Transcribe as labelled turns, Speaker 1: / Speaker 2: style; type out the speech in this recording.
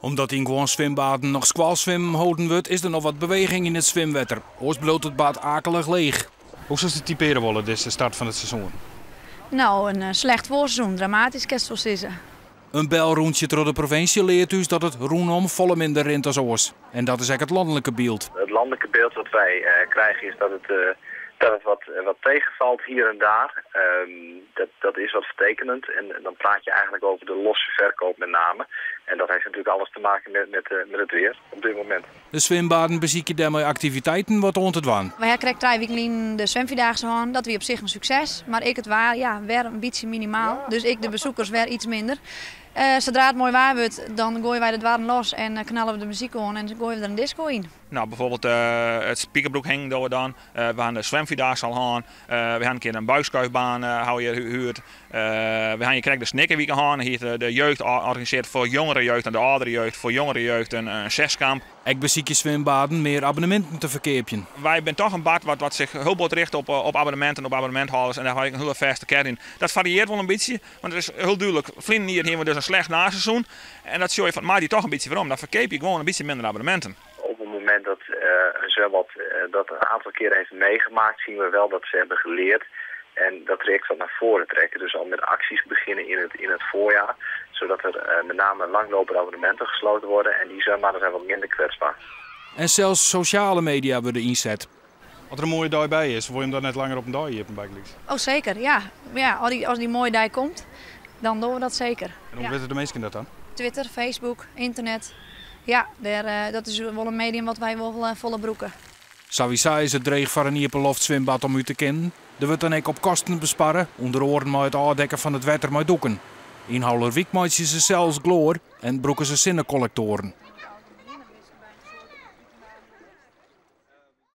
Speaker 1: Omdat in gewoon zwembaden nog squalzwemmen houden wordt, is er nog wat beweging in het zwemwetter. Oost bloot het bad akelig leeg.
Speaker 2: Hoe zou ze typeren willen, dit is de start van het seizoen?
Speaker 3: Nou, een slecht voorseizoen, dramatisch kerst zoals is.
Speaker 1: Een belroentje door de provincie leert dus dat het roenom volle minder rint als oors. En dat is eigenlijk het landelijke beeld.
Speaker 4: Het landelijke beeld wat wij krijgen is dat het wat tegenvalt hier en daar. Dat is wat vertekenend en dan praat je eigenlijk over de losse verkoop met name. En dat heeft natuurlijk alles te maken met het weer op dit moment.
Speaker 1: De zwembaden bezieken daarmee activiteiten wat rond het waan.
Speaker 3: Wij krijgen 3 weken de zwemvierdaagse aan. Dat was op zich een succes. Maar ik het weer een beetje minimaal. Dus ik de bezoekers weer iets minder. Zodra het mooi waar wordt, dan gooien wij de dwaren los en knallen we de muziek aan en gooien we er een disco in.
Speaker 5: Nou, bijvoorbeeld het Spiekerbroek heen doen we dan. We gaan de zwemvierdaagse al gaan. We gaan een keer een buisschuifbaan hou je huurt. We gaan je de Snikkerweek gaan. Hier de jeugd organiseert voor jongere jeugd en de oudere jeugd. Voor jongere jeugd een zeskamp.
Speaker 1: Ik beziek je zwembaden meer abonnementen te verkeerpjen.
Speaker 5: Wij zijn toch een bad wat zich heel goed richt op abonnementen, op abonnementhouders. En daar heb ik een hele vaste kern in. Dat varieert wel een beetje, want het is heel duidelijk. Vliegen hier hebben we dus een slecht naseizoen. En dat zie je van mij die toch een beetje waarom. Dan verkeer je gewoon een beetje minder abonnementen.
Speaker 4: Op het moment dat een zwembad dat een aantal keren heeft meegemaakt, zien we wel dat ze hebben geleerd. En dat traject wat naar voren trekken. Dus al met acties beginnen in het voorjaar. Zodat er met name langlopende abonnementen gesloten worden. En die zwembaden zijn wat minder kwetsbaar.
Speaker 1: En zelfs sociale media worden inzet.
Speaker 2: Wat er een mooie dag bij is, wil je hem dan net langer op een dag hier op een bijkliks?
Speaker 3: Oh zeker, ja. Als die mooie dag komt, dan doen we dat zeker.
Speaker 2: En hoe weten de mensen dat dan?
Speaker 3: Twitter, Facebook, internet. Ja, dat is wel een medium wat wij wel volle broeken.
Speaker 1: Sowieso is het dreig voor een Ieperloft zwembad om u te kennen. Er wordt dan ook op kosten besparen, onder oren met het aandekken van het wetter met doeken. In Houlerwiek maken ze zelfs gloor en broeken ze zinnencollectoren.